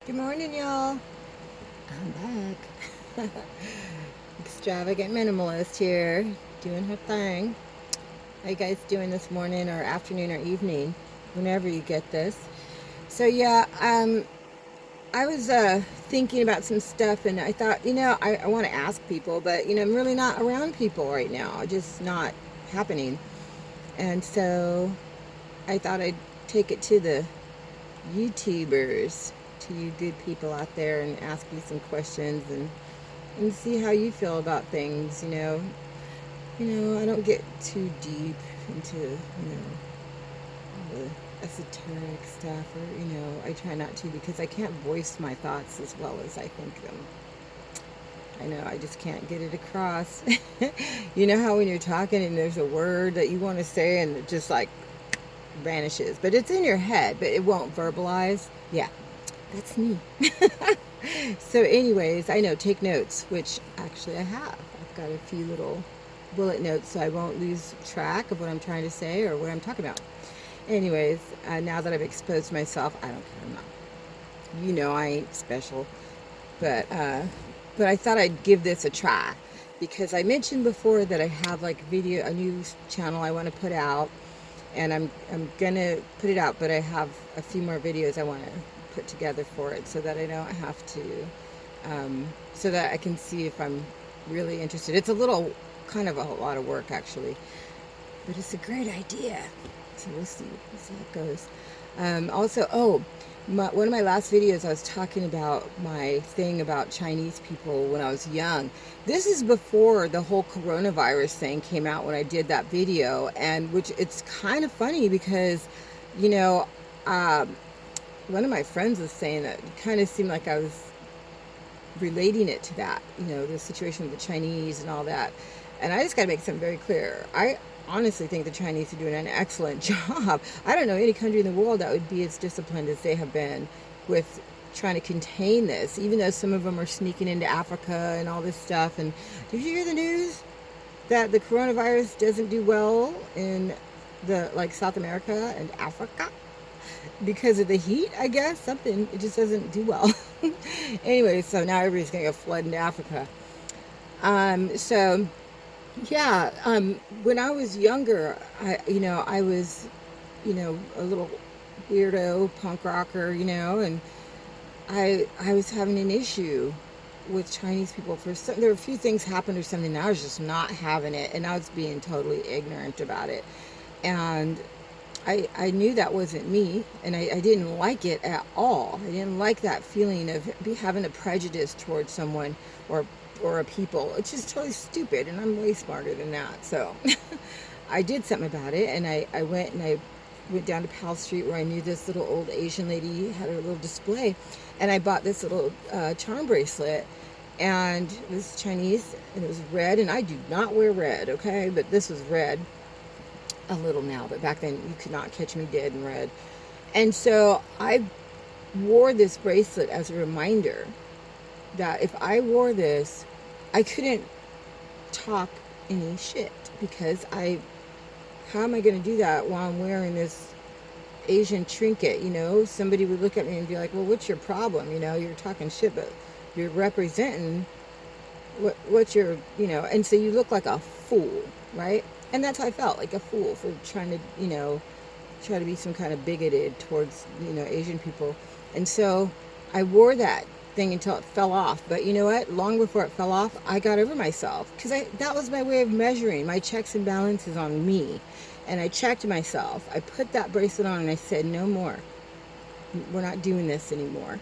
Good morning, y'all. I'm back. Extravagant minimalist here, doing her thing. How you guys doing this morning or afternoon or evening, whenever you get this? So yeah, I was thinking about some stuff, and I thought, I want to ask people, but I'm really not around people right now. Just not happening. And so I thought I'd take it to the YouTubers, to you good people out there, and ask you some questions and see how you feel about things. I don't get too deep into all the esoteric stuff, or I try not to, because I can't voice my thoughts as well as I think them. I know I just can't get it across. You know how when you're talking and there's a word that you want to say and it just like vanishes, but it's in your head, but it won't verbalize. Yeah, that's me. So anyways, I know, take notes, which actually I have. I've got a few little bullet notes so I won't lose track of what I'm trying to say or what I'm talking about. Anyways, now that I've exposed myself, I don't care. I'm not, I ain't special, but I thought I'd give this a try, because I mentioned before that I have like a new channel I want to put out, and I'm gonna put it out, but I have a few more videos I want to put together for it, so that I don't have to, so that I can see if I'm really interested. It's a little kind of a lot of work actually, but it's a great idea. So we'll see how it goes. One of my last videos, I was talking about my thing about Chinese people when I was young. This is before the whole coronavirus thing came out, when I did that video, and which it's kind of funny because, you know, one of my friends was saying that it kind of seemed like I was relating it to that, the situation with the Chinese and all that. And I just got to make something very clear. I honestly think the Chinese are doing an excellent job. I don't know any country in the world that would be as disciplined as they have been with trying to contain this, even though some of them are sneaking into Africa and all this stuff. And did you hear the news that the coronavirus doesn't do well in South America and Africa? Because of the heat, I guess. It just doesn't do well. Anyway, so now everybody's going to go flood into Africa. So yeah, when I was younger, I was, a little weirdo punk rocker, and I was having an issue with Chinese people. There were a few things happened or something, and I was just not having it, and I was being totally ignorant about it. And I knew that wasn't me, and I didn't like it at all. I didn't like that feeling of having a prejudice towards someone or a people. It's just totally stupid, and I'm way smarter than that. So I did something about it, and I went down to Powell Street, where I knew this little old Asian lady had her little display, and I bought this little charm bracelet, and it was Chinese, and it was red, and I do not wear red, okay, but this was red. A little now, but back then you could not catch me dead in red. And so I wore this bracelet as a reminder that if I wore this, I couldn't talk any shit, because how am I going to do that while I'm wearing this Asian trinket? Somebody would look at me and be like, well, what's your problem? You're talking shit, but you're representing what's your, and so you look like a fool, right? And that's how I felt, like a fool for trying to, try to be some kind of bigoted towards, Asian people. And so I wore that thing until it fell off. But you know what? Long before it fell off, I got over myself, because that was my way of measuring my checks and balances on me. And I checked myself. I put that bracelet on and I said, no more. We're not doing this anymore.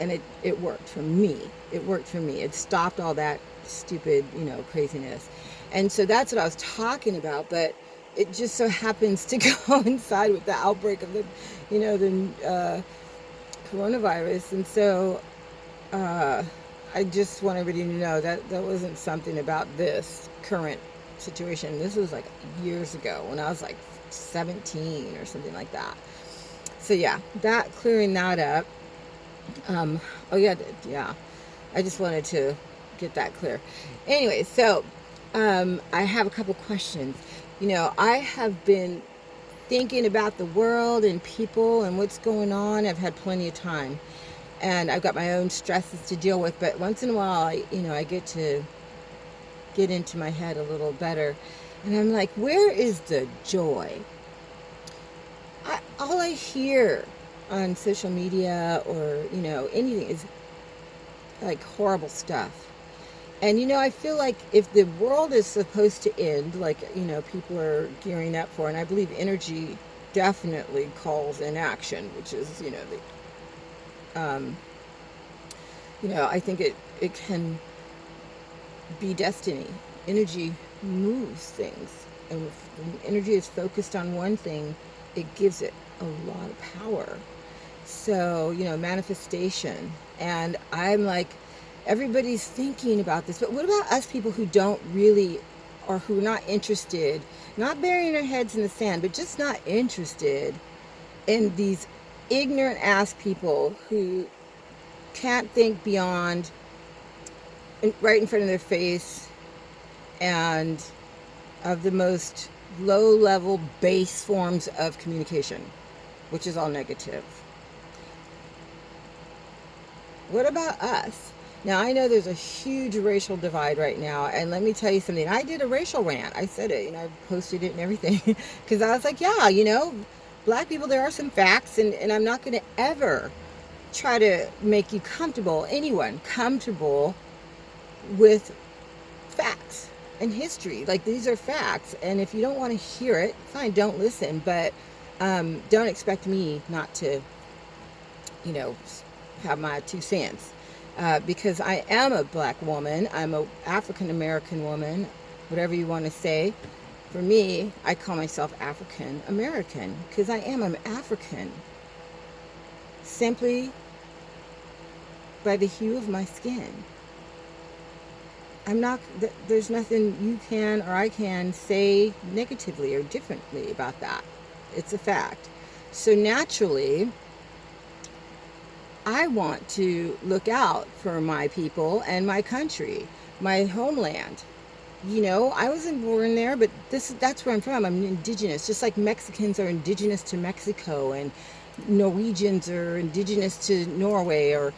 And it worked for me. It worked for me. It stopped all that stupid, craziness. And so that's what I was talking about, but it just so happens to coincide with the outbreak of the coronavirus. And so I just want everybody to know that wasn't something about this current situation. This was like years ago, when I was like 17 or something like that. So yeah, clearing that up. Yeah. I just wanted to get that clear. Anyway, so I have a couple questions. I have been thinking about the world and people and what's going on. I've had plenty of time. and I've got my own stresses to deal with. But once in a while, I get to get into my head a little better, and I'm like, where is the joy? All I hear on social media or anything is like horrible stuff. And I feel like if the world is supposed to end, like people are gearing up for, and I believe energy definitely calls in action, which is I think it can be destiny. Energy moves things, and when energy is focused on one thing, it gives it a lot of power. So manifestation. And I'm like, everybody's thinking about this, but what about us people who don't really, or who are not interested, not burying our heads in the sand, but just not interested in these ignorant ass people who can't think beyond right in front of their face, and of the most low level base forms of communication, which is all negative. What about us? Now, I know there's a huge racial divide right now, and let me tell you something. I did a racial rant. I said it, I posted it and everything, because I was like, yeah, black people, there are some facts, and I'm not going to ever try to make you comfortable, anyone comfortable with facts and history. Like, these are facts, and if you don't want to hear it, fine, don't listen, but don't expect me not to, have my 2 cents. Because I am a black woman, I'm a African American woman, whatever you want to say. For me, I call myself African American because I am an African, simply by the hue of my skin. There's nothing you can or I can say negatively or differently about that. It's a fact. So naturally, I want to look out for my people and my country, my homeland. I wasn't born there, but that's where I'm from. I'm indigenous, just like Mexicans are indigenous to Mexico, and Norwegians are indigenous to Norway, or,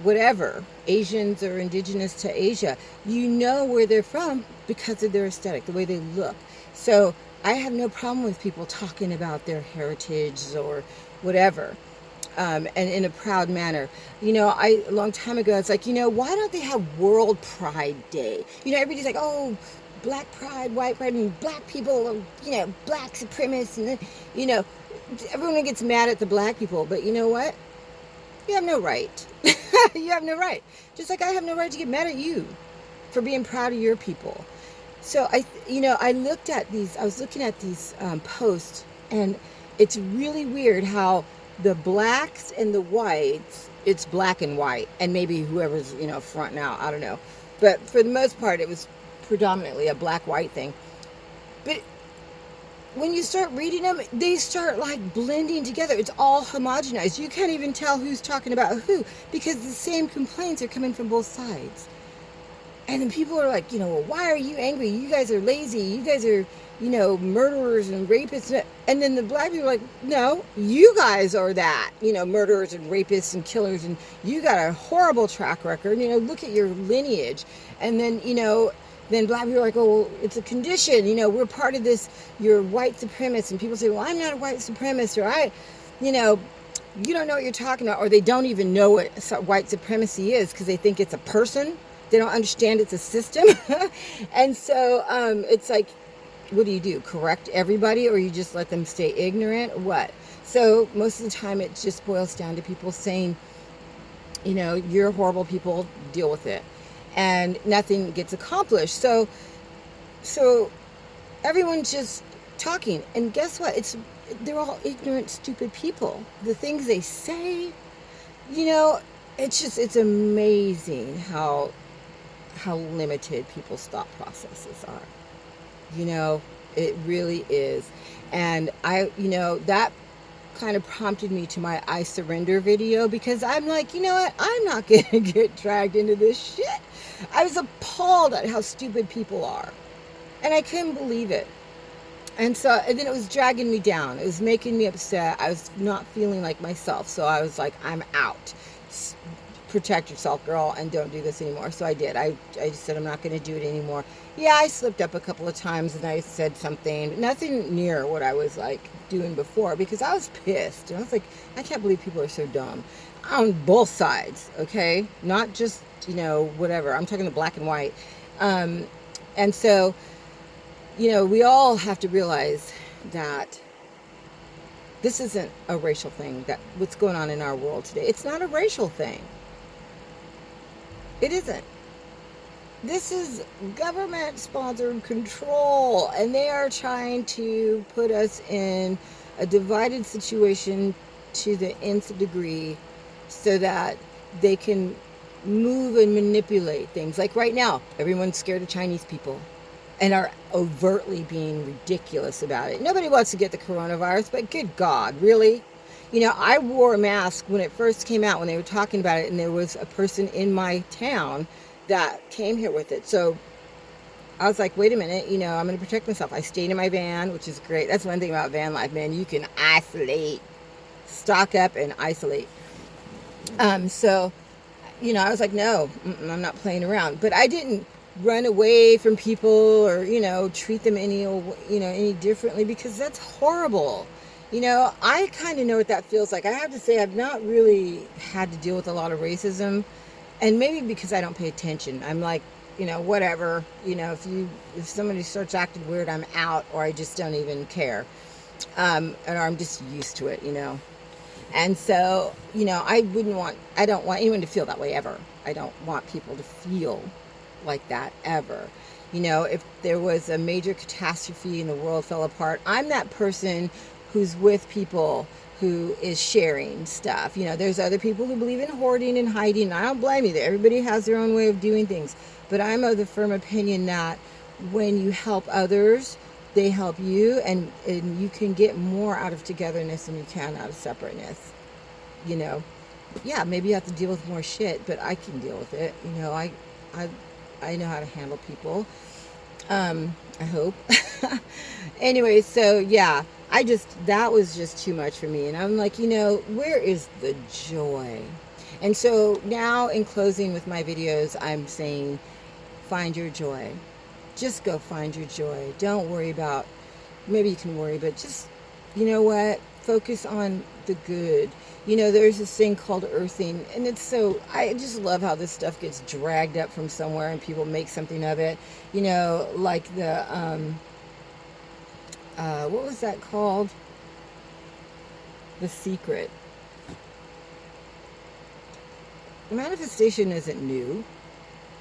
whatever. Asians are indigenous to Asia. You know where they're from because of their aesthetic, the way they look. So I have no problem with people talking about their heritage or whatever. And in a proud manner. A long time ago, it's like, why don't they have World Pride Day? Everybody's like, oh, black pride, white pride, and black people, black supremacists, and, everyone gets mad at the black people. But you know what? You have no right. You have no right. Just like I have no right to get mad at you for being proud of your people. So I was looking at these posts, and it's really weird how the blacks and the whites, it's black and white, and maybe whoever's, front now, I don't know. But for the most part, it was predominantly a black-white thing. But when you start reading them, they start like blending together. It's all homogenized. You can't even tell who's talking about who, because the same complaints are coming from both sides. And then people are like, well, why are you angry? You guys are lazy. You guys are, murderers and rapists. And then the black people are like, no, you guys are that, murderers and rapists and killers. And you got a horrible track record. Look at your lineage. And then, then black people are like, oh, well, it's a condition. We're part of this. You're white supremacist. And people say, well, I'm not a white supremacist. Or you don't know what you're talking about. Or they don't even know what white supremacy is because they think it's a person. They don't understand it's a system. And so it's like, what do? Correct everybody, or you just let them stay ignorant? What? So most of the time it just boils down to people saying, you're horrible people, deal with it. And nothing gets accomplished. So everyone's just talking. And guess what? They're all ignorant, stupid people. The things they say, it's amazing how limited people's thought processes are. It really is. And that kind of prompted me to my I Surrender video, because I'm like, you know what? I'm not going to get dragged into this shit. I was appalled at how stupid people are. And I couldn't believe it. And then it was dragging me down. It was making me upset. I was not feeling like myself. So I was like, I'm out. protect yourself, girl, and don't do this anymore. So I did. I just said I'm not going to do it anymore. Yeah, I slipped up a couple of times and I said something, but nothing near what I was like doing before, because I was pissed. And I was like, I can't believe people are so dumb on both sides, okay? Not just, whatever. I'm talking the black and white. And so, we all have to realize that this isn't a racial thing, that what's going on in our world today. It's not a racial thing. It isn't. This is government-sponsored control, and they are trying to put us in a divided situation to the nth degree so that they can move and manipulate things. Like right now, everyone's scared of Chinese people and are overtly being ridiculous about it. Nobody wants to get the coronavirus, but good God, really? I wore a mask when it first came out, when they were talking about it, and there was a person in my town that came here with it. So I was like, wait a minute, I'm going to protect myself. I stayed in my van, which is great. That's one thing about van life, man. You can isolate, stock up and isolate. So, I was like, no, I'm not playing around. But I didn't run away from people or, treat them any differently, because that's horrible. I kind of know what that feels like. I have to say, I've not really had to deal with a lot of racism, and maybe because I don't pay attention. I'm like, whatever, if somebody starts acting weird, I'm out, or I just don't even care. Or I'm just used to it, And so, I don't want anyone to feel that way ever. I don't want people to feel like that ever. If there was a major catastrophe and the world fell apart, I'm that person who's with people who is sharing stuff. There's other people who believe in hoarding and hiding, and I don't blame you. Everybody has their own way of doing things. But I'm of the firm opinion that when you help others, they help you, and you can get more out of togetherness than you can out of separateness. Yeah, maybe you have to deal with more shit, but I can deal with it. I know how to handle people. I hope. Anyway, so yeah, that was just too much for me. And I'm like, where is the joy? And so now, in closing with my videos, I'm saying, find your joy. Just go find your joy. Don't worry about, maybe you can worry, but just, focus on the good. There's this thing called earthing, and I just love how this stuff gets dragged up from somewhere and people make something of it. Like the, what was that called? The Secret. Manifestation isn't new,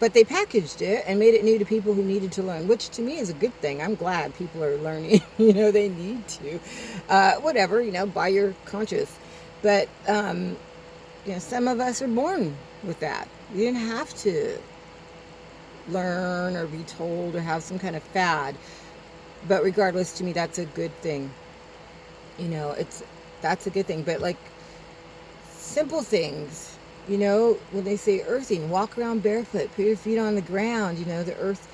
but they packaged it and made it new to people who needed to learn, which to me is a good thing. I'm glad people are learning. They need to. Whatever, by your conscience. But, some of us are born with that. We didn't have to learn or be told or have some kind of fad. But regardless, to me, that's a good thing. That's a good thing. But like simple things, when they say earthing, walk around barefoot, put your feet on the ground, the earth,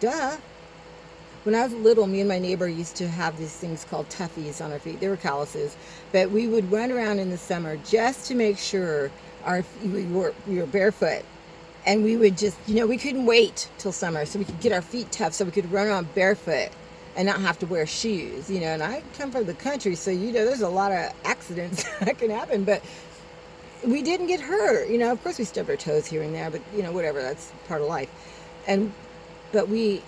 duh. When I was little, me and my neighbor used to have these things called toughies on our feet. They were calluses. But we would run around in the summer just to make sure we were barefoot. And we would just, we couldn't wait till summer so we could get our feet tough so we could run around barefoot and not have to wear shoes, And I come from the country, so, there's a lot of accidents that can happen. But we didn't get hurt. Of course we stubbed our toes here and there, but, whatever, that's part of life. But we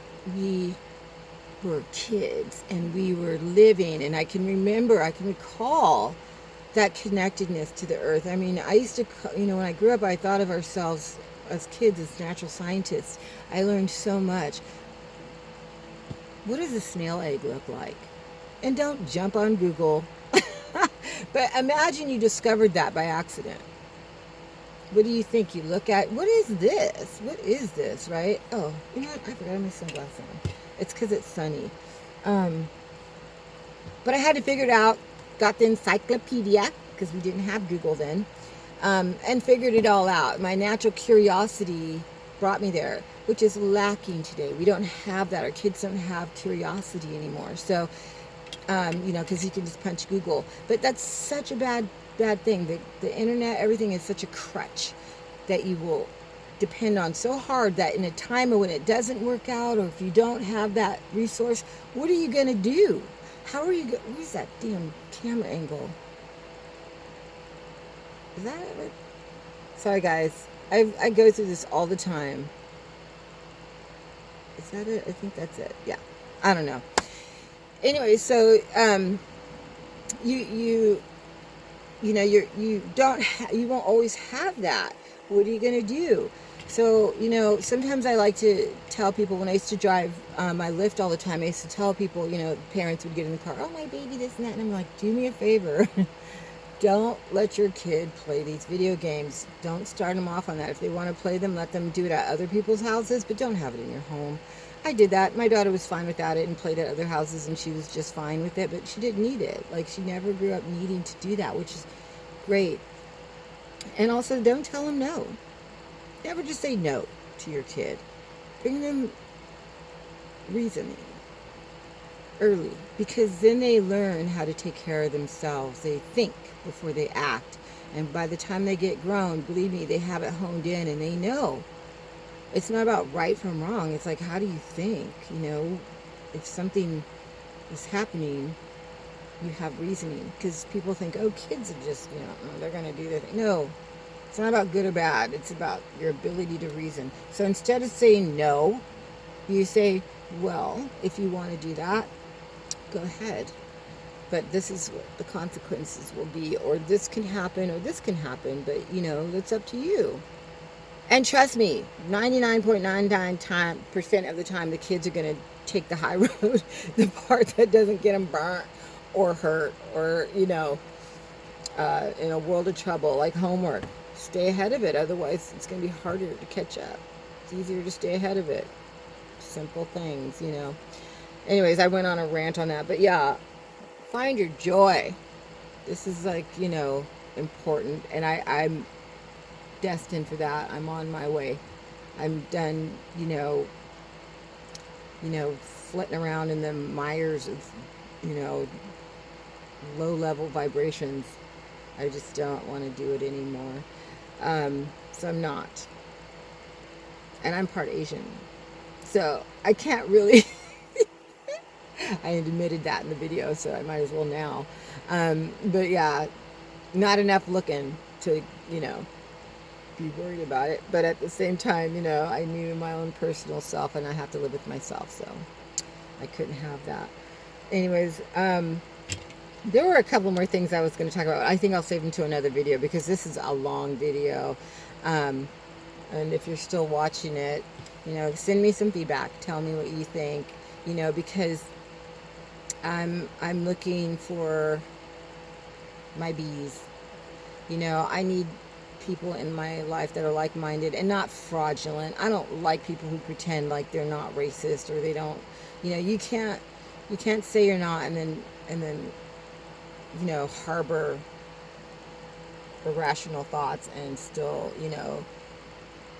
were kids and we were living, and I can recall that connectedness to the earth. I mean, I used to, when I grew up, I thought of ourselves as kids as natural scientists. I learned so much. What does a snail egg look like? And don't jump on Google. But imagine you discovered that by accident. What do you think? You look at, what is this? What is this, right? Oh, you know what? I forgot my sunglasses on. It's because it's sunny. But I had to figure it out. Got the encyclopedia, because we didn't have Google then, and figured it all out. My natural curiosity brought me there, which is lacking today. We don't have that. Our kids don't have curiosity anymore. So, because you can just punch Google. But that's such a bad bad thing. The internet, everything is such a crutch that you will depend on so hard that in a time when it doesn't work out, or if you don't have that resource, what are you going to do? How are you going to, where's that damn camera angle? Is that it? Sorry guys, I go through this all the time. Is that it? I think that's it. Yeah, I don't know. Anyway, so you know, you won't always have that. What are you going to do? So, you know, sometimes I like to tell people, when I used to drive my Lyft all the time, I used to tell people, you know, parents would get in the car, oh, my baby, this and that. And I'm like, do me a favor. Don't let your kid play these video games. Don't start them off on that. If they want to play them, let them do it at other people's houses, but don't have it in your home. I did that. My daughter was fine without it and played at other houses, and she was just fine with it, but she didn't need it. Like, she never grew up needing to do that, which is great. And also, don't tell them no. Never just say no to your kid. Bring them reasoning early, because then they learn how to take care of themselves. They think before they act. And by the time they get grown, believe me, they have it honed in and they know. It's not about right from wrong. It's like, how do you think? You know, if something is happening, you have reasoning. Because people think, oh, kids are just, you know, they're going to do their thing. No, it's not about good or bad. It's about your ability to reason. So instead of saying no, you say, well, if you want to do that, go ahead. But this is what the consequences will be, or this can happen, or this can happen, but, you know, it's up to you. And trust me, 99.99% of the time, the kids are going to take the high road, the part that doesn't get them burnt or hurt or, you know, in a world of trouble, like homework. Stay ahead of it. Otherwise, it's going to be harder to catch up. It's easier to stay ahead of it. Simple things, you know. Anyways, I went on a rant on that. But yeah, find your joy. This is, like, you know, important. And I'm destined for that. I'm on my way. I'm done, you know, flitting around in the mires of, you know, low-level vibrations. I just don't want to do it anymore. So I'm not. And I'm part Asian. So I can't really... I admitted that in the video, so I might as well now. But yeah, not enough looking to, you know, be worried about it. But at the same time, you know, I knew my own personal self, and I have to live with myself, so I couldn't have that. Anyways, there were a couple more things I was going to talk about. I think I'll save them to another video, because this is a long video. And if you're still watching it, you know, send me some feedback. Tell me what you think, you know, because I'm looking for my bees. You know, I need people in my life that are like-minded and not fraudulent. I don't like people who pretend like they're not racist, or they don't, you know, you can't say you're not and then you know, harbor irrational thoughts and still, you know,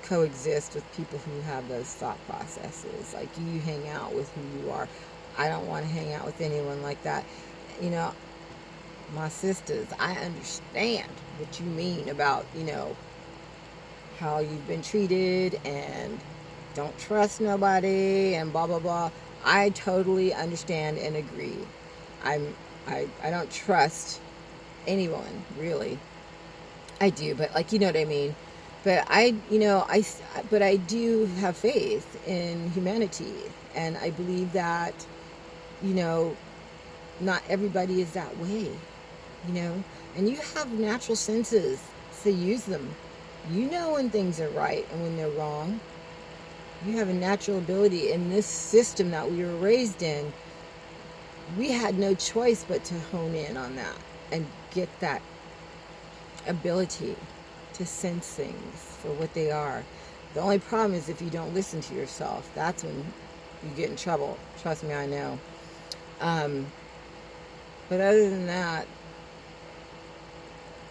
coexist with people who have those thought processes. Like, you hang out with who you are. I don't want to hang out with anyone like that. You know, my sisters, I understand what you mean about, you know, how you've been treated and don't trust nobody and blah, blah, blah. I totally understand and agree. I don't trust anyone, really. I do, but, like, you know what I mean. But I do have faith in humanity, and I believe that, you know, not everybody is that way, you know, and you have natural senses, so use them. You know when things are right and when they're wrong. You have a natural ability. In this system that we were raised in, we had no choice but to hone in on that and get that ability to sense things for what they are. The only problem is if you don't listen to yourself. That's when you get in trouble. Trust me, I know. But other than that,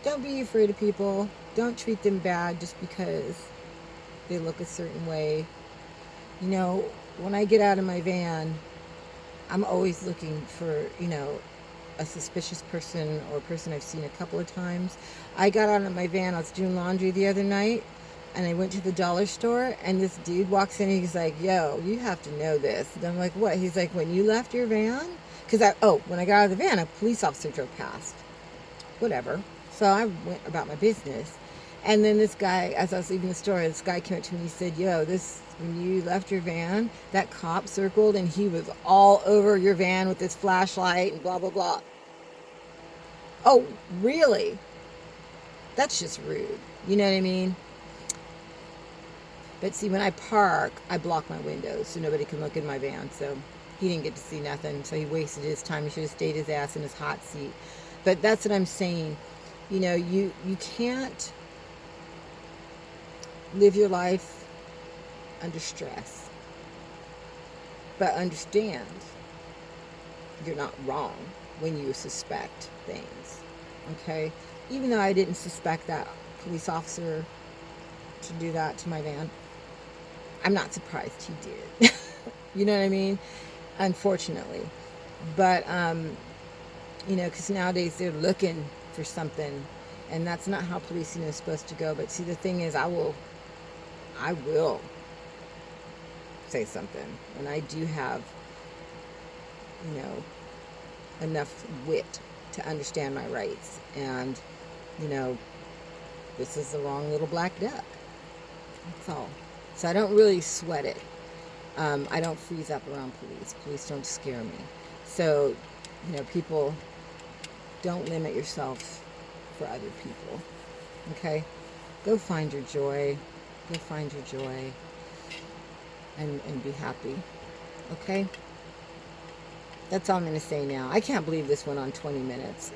don't be afraid of people. Don't treat them bad just because they look a certain way. You know, when I get out of my van, I'm always looking for, you know, a suspicious person or a person I've seen a couple of times. I got out of my van. I was doing laundry the other night, and I went to the dollar store, and this dude walks in and he's like, yo, you have to know this. And I'm like, what? He's like, when you left your van, when I got out of the van, a police officer drove past. Whatever. So I went about my business. And then this guy, as I was leaving the store, this guy came up to me and he said, yo, when you left your van, that cop circled and he was all over your van with his flashlight and blah, blah, blah. Oh, really? That's just rude. You know what I mean? But see, when I park, I block my windows so nobody can look in my van. So he didn't get to see nothing. So he wasted his time. He should have stayed his ass in his hot seat. But that's what I'm saying. You know, you can't live your life under stress. But understand, you're not wrong when you suspect things. Okay? Even though I didn't suspect that police officer to do that to my van, I'm not surprised he did. You know what I mean? Unfortunately. But, you know, because nowadays they're looking for something, and that's not how policing is supposed to go. But see, the thing is, I will say something, and I do have, you know, enough wit to understand my rights. And, you know, this is the wrong little black duck. That's all. So I don't really sweat it. I don't freeze up around police. Police don't scare me. So, you know, people, don't limit yourself for other people. Okay? Go find your joy. Go find your joy. And be happy. Okay? That's all I'm going to say now. I can't believe this went on 20 minutes.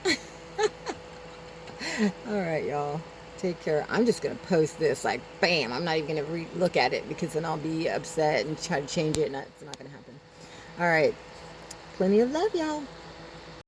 All right, y'all. Take care. I'm just going to post this like, bam. I'm not even going to look at it because then I'll be upset and try to change it, and it's not going to happen. All right. Plenty of love, y'all.